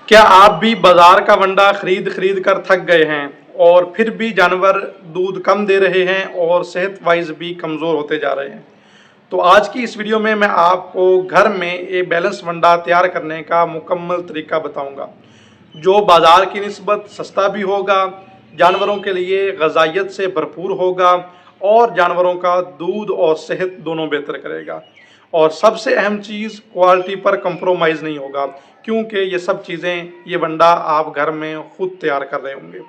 क्या आप भी बाजार का वंडा खरीद खरीद कर थक गए हैं और फिर भी जानवर दूध कम दे रहे हैं और सेहत वाइज भी कमज़ोर होते जा रहे हैं? तो आज की इस वीडियो में मैं आपको घर में एक बैलेंस वंडा तैयार करने का मुकम्मल तरीका बताऊंगा, जो बाजार की निस्बत सस्ता भी होगा, जानवरों के लिए ग़िज़ाइयत से भरपूर होगा और जानवरों का दूध और सेहत दोनों बेहतर करेगा। और सबसे अहम चीज़, क्वालिटी पर कंप्रोमाइज़ नहीं होगा, क्योंकि ये सब चीज़ें, ये वंडा आप घर में खुद तैयार कर रहे होंगे।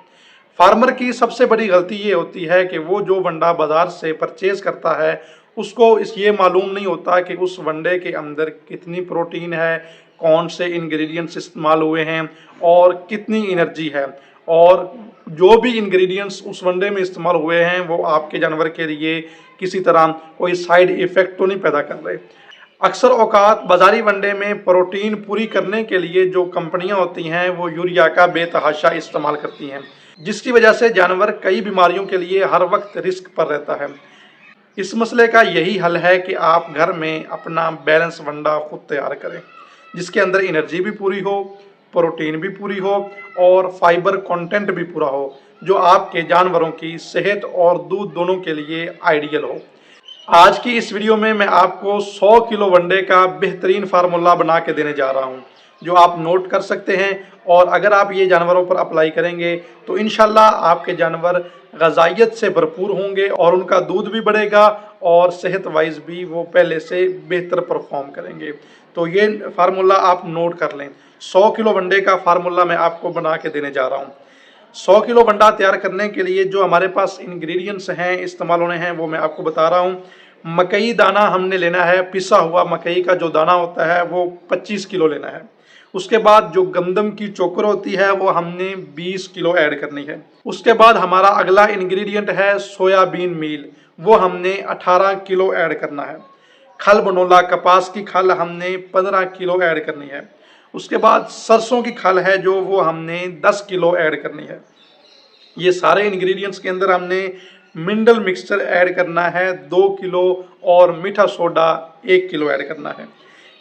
फार्मर की सबसे बड़ी गलती ये होती है कि वो जो वंडा बाजार से परचेज करता है, उसको ये मालूम नहीं होता कि उस वंडे के अंदर कितनी प्रोटीन है, कौन से इंग्रेडिएंट्स इस्तेमाल हुए हैं और कितनी एनर्जी है, और जो भी इंग्रेडिएंट्स उस वनडे में इस्तेमाल हुए हैं वो आपके जानवर के लिए किसी तरह कोई साइड इफ़ेक्ट तो नहीं पैदा कर रहे। अक्सर औकात बाजारी वनडे में प्रोटीन पूरी करने के लिए जो कंपनियां होती हैं वो यूरिया का बेतहाशा इस्तेमाल करती हैं, जिसकी वजह से जानवर कई बीमारियों के लिए हर वक्त रिस्क पर रहता है। इस मसले का यही हल है कि आप घर में अपना बैलेंस वंडा खुद तैयार करें, जिसके अंदर एनर्जी भी पूरी हो, प्रोटीन भी पूरी हो और फाइबर कंटेंट भी पूरा हो, जो आपके जानवरों की सेहत और दूध दोनों के लिए आइडियल हो। आज की इस वीडियो में मैं आपको 100 किलो वनडे का बेहतरीन फार्मूला बना के देने जा रहा हूं, जो आप नोट कर सकते हैं, और अगर आप ये जानवरों पर अप्लाई करेंगे तो इंशाल्लाह आपके जानवर ग़िज़ाइयत से भरपूर होंगे और उनका दूध भी बढ़ेगा और सेहत वाइज भी वो पहले से बेहतर परफॉर्म करेंगे। तो ये फार्मूला आप नोट कर लें। 100 किलो वनडे का फार्मूला मैं आपको बना के देने जा रहा हूँ। 100 किलो वंडा तैयार करने के लिए जो हमारे पास इंग्रेडिएंट्स हैं, इस्तेमाल होने हैं, वो मैं आपको बता रहा हूँ। मकई दाना हमने लेना है, पिसा हुआ मकई का जो दाना होता है वो 25 किलो लेना है। उसके बाद जो गंदम की चोकर होती है वो हमने 20 किलो ऐड करनी है। उसके बाद हमारा अगला इंग्रेडिएंट है सोयाबीन मील, वो हमने 18 किलो ऐड करना है। खल बनोला कपास की खल हमने 15 किलो ऐड करनी है। उसके बाद सरसों की खल है जो वो हमने 10 किलो ऐड करनी है। ये सारे इंग्रेडिएंट्स के अंदर हमने मिनरल मिक्सचर ऐड करना है 2 किलो और मीठा सोडा 1 किलो ऐड करना है।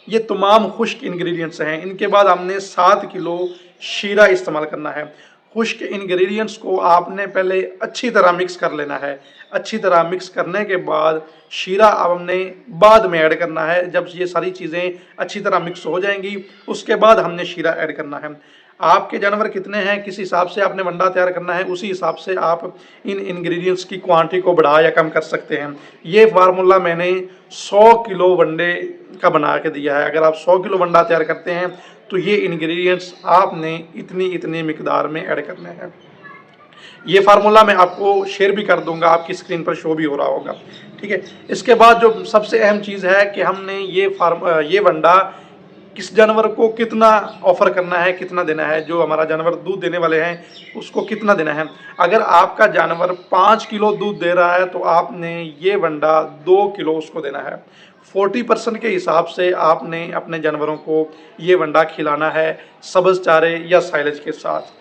ये तमाम खुश्क इंग्रेडिएंट्स हैं। इनके बाद हमने 7 किलो शीरा इस्तेमाल करना है। खुश्क इंग्रेडिएंट्स को आपने पहले अच्छी तरह मिक्स कर लेना है। अच्छी तरह मिक्स करने के बाद शीरा अब हमने बाद में ऐड करना है। जब ये सारी चीज़ें अच्छी तरह मिक्स हो जाएंगी उसके बाद हमने शीरा ऐड करना है। आपके जानवर कितने हैं, किस हिसाब से आपने वंडा तैयार करना है, उसी हिसाब से आप इन इंग्रेडिएंट्स की क्वांटिटी को बढ़ा या कम कर सकते हैं। ये फार्मूला मैंने 100 किलो वनडे का बना के दिया है। अगर आप 100 किलो वंडा तैयार करते हैं तो ये इंग्रेडिएंट्स आपने इतनी इतनी मिकदार में ऐड करने हैं। ये फार्मूला मैं आपको शेयर भी कर दूंगा, आपकी स्क्रीन पर शो भी हो रहा होगा, ठीक है। इसके बाद जो सबसे अहम चीज़ है कि हमने ये वंडा किस जानवर को कितना ऑफर करना है, कितना देना है। जो हमारा जानवर दूध देने वाले हैं उसको कितना देना है। अगर आपका जानवर 5 किलो दूध दे रहा है तो आपने ये वंडा 2 किलो उसको देना है। 40% के हिसाब से आपने अपने जानवरों को ये वंडा खिलाना है, सब्ज़ चारे या साइलेज के साथ।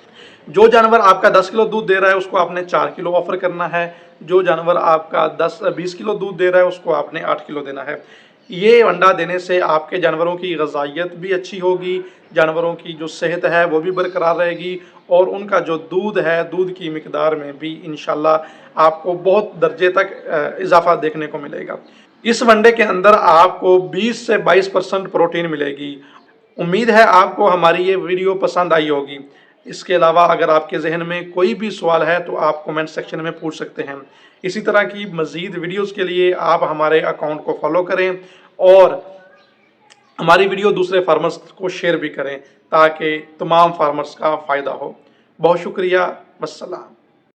जो जानवर आपका 10 किलो दूध दे रहा है उसको आपने 4 किलो ऑफर करना है। जो जानवर आपका 20 किलो दूध दे रहा है उसको आपने 8 किलो देना है। ये अंडा देने से आपके जानवरों की ग़िज़ाइयत भी अच्छी होगी, जानवरों की जो सेहत है वो भी बरकरार रहेगी और उनका जो दूध है, दूध की मिकदार में भी इंशाल्लाह आपको बहुत दर्जे तक इजाफा देखने को मिलेगा। इस वनडे के अंदर आपको 20 से 22% प्रोटीन मिलेगी। उम्मीद है आपको हमारी ये वीडियो पसंद आई होगी। इसके अलावा अगर आपके जहन में कोई भी सवाल है तो आप कमेंट सेक्शन में पूछ सकते हैं। इसी तरह की मज़ीद वीडियोस के लिए आप हमारे अकाउंट को फॉलो करें और हमारी वीडियो दूसरे फार्मर्स को शेयर भी करें ताकि तमाम फार्मर्स का फ़ायदा हो। बहुत शुक्रिया। वस्सलाम।